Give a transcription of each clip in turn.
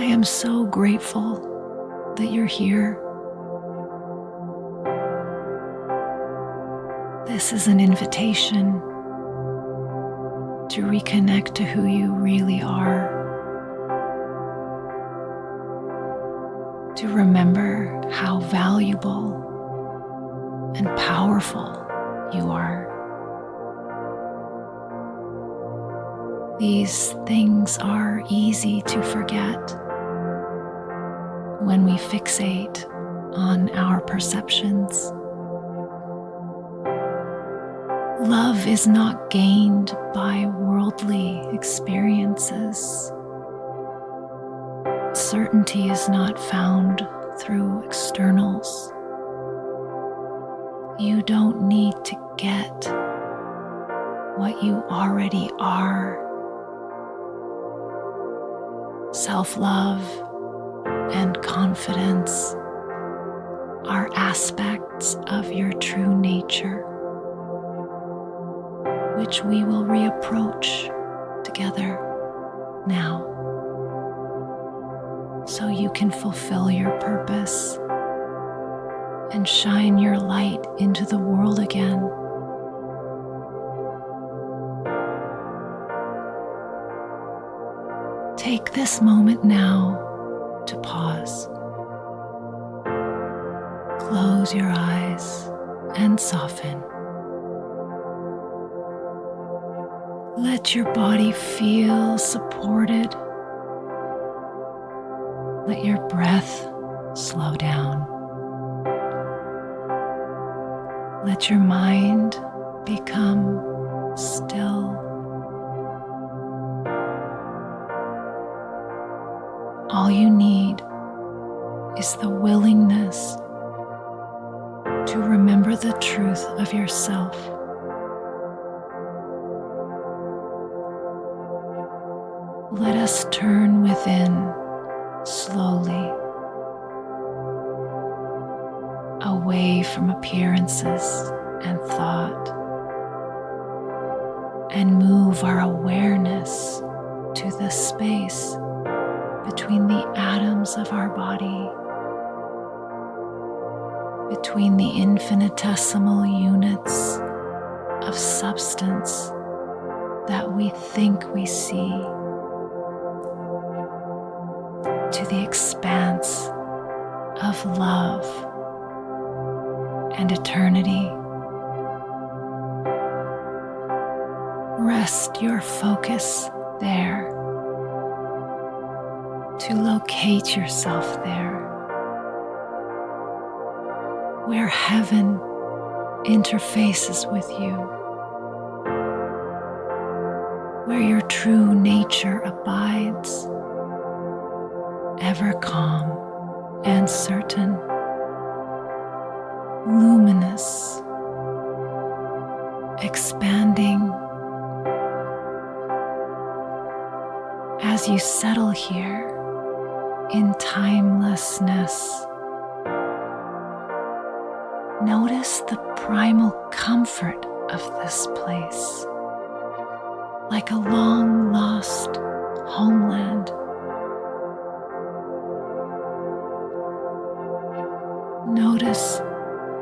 am so grateful that you're here. This is an invitation to reconnect to who you really are, to remember how valuable and powerful you are. These things are easy to forget when we fixate on our perceptions. Love is not gained by worldly experiences. Certainty is not found through externals. You don't need to get what you already are. Self-love and confidence are aspects of your true nature, which we will reapproach together now, so you can fulfill your purpose and shine your light into the world again. Take this moment now to pause. Close your eyes and soften. Let your body feel supported. Let your breath slow down. Let your mind become still. All you need is the willingness to remember the truth of yourself. Let us turn within slowly, away from appearances and thought, and move our awareness to the space between the atoms of our body, between the infinitesimal units of substance that we think we see, to the expanse of love and eternity. Rest your focus there, to locate yourself there, where heaven interfaces with you, where your true nature abides, ever calm and certain, luminous, expanding. As you settle here in timelessness, notice the primal comfort of this place, like a long-lost homeland. Notice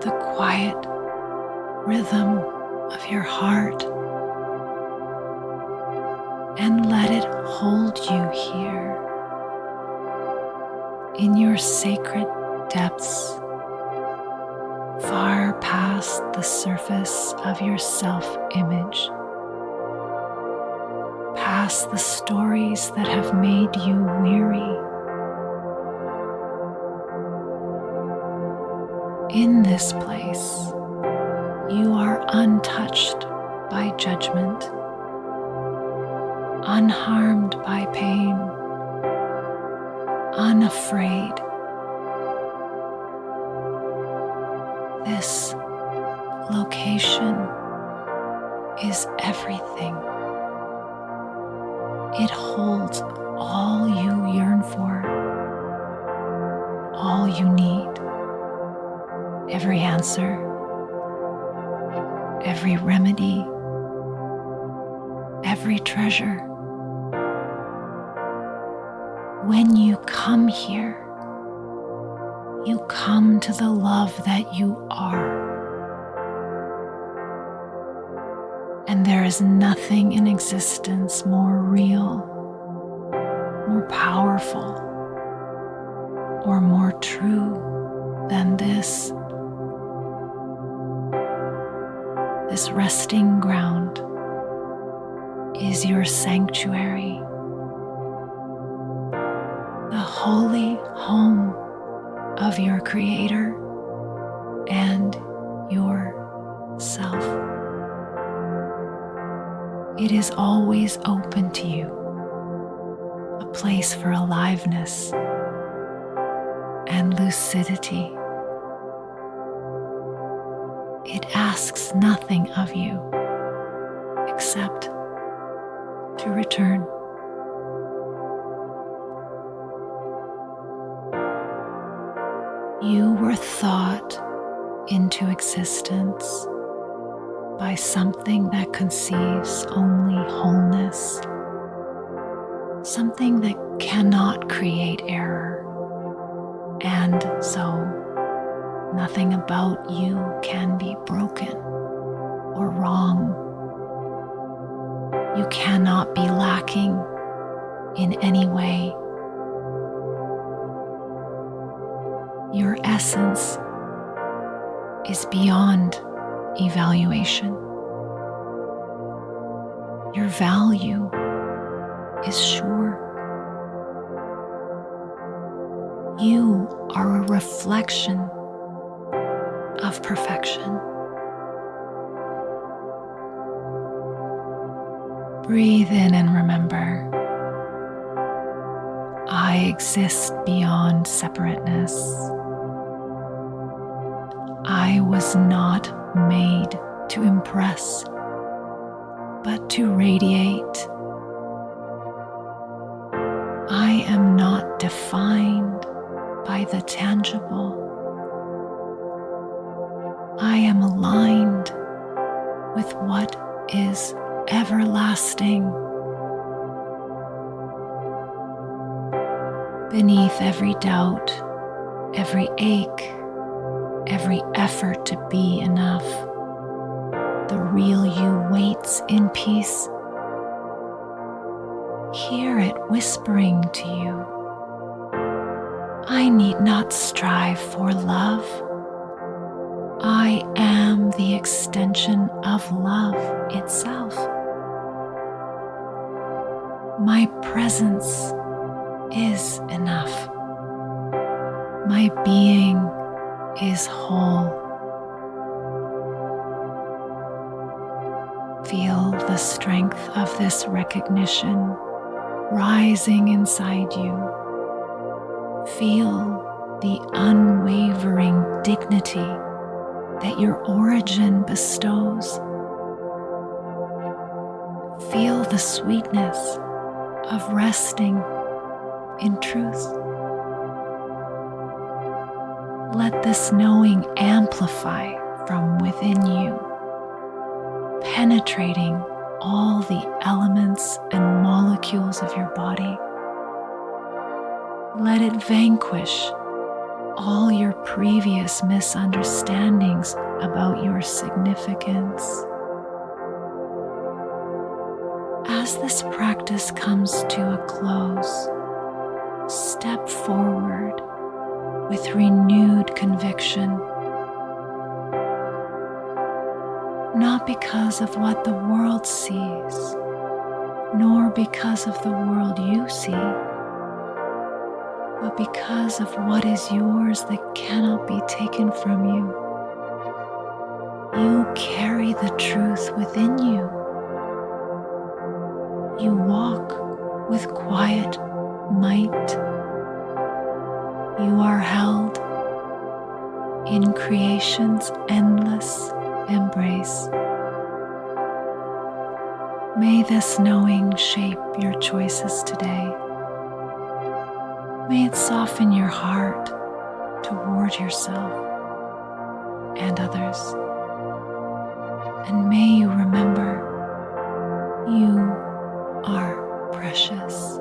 the quiet rhythm of your heart and let it hold you here in your sacred depths, far past the surface of your self-image, past the stories that have made you weary. In this place, you are untouched by judgment, unharmed by pain, unafraid. This location is everything. It holds all you yearn for, all you need, every answer, every remedy, every treasure. When you come here, you come to the love that you are. And there is nothing in existence more real, more powerful, or more true than this. This resting ground is your sanctuary, the holy home of your Creator and yourself. It is always open to you, a place for aliveness and lucidity. It asks nothing of you except to return. You were thought into existence by something that conceives only wholeness, something that cannot create error, and so nothing about you can be broken or wrong. You cannot be lacking in any way. Your essence is beyond evaluation. Your value is sure. You are a reflection of perfection. Breathe in and remember, I exist beyond separateness. I was not made to impress, but to radiate. I am not defined by the tangible. I am aligned with what is everlasting. Beneath every doubt, every ache, every effort to be enough, the real you waits in peace. Hear it whispering to you, I need not strive for love. I am the extension of love itself. My presence is enough. My being is whole. Feel the strength of this recognition rising inside you. Feel the unwavering dignity that your origin bestows. Feel the sweetness of resting in truth. Let this knowing amplify from within you, penetrating all the elements and molecules of your body. Let it vanquish all your previous misunderstandings about your significance. As this practice comes to a close, step forward with renewed conviction, not because of what the world sees, nor because of the world you see, but because of what is yours that cannot be taken from you. You carry the truth within you. You walk with quiet might. You are held in creation's endless embrace. May this knowing shape your choices today. May it soften your heart toward yourself and others. And may you remember, you are precious.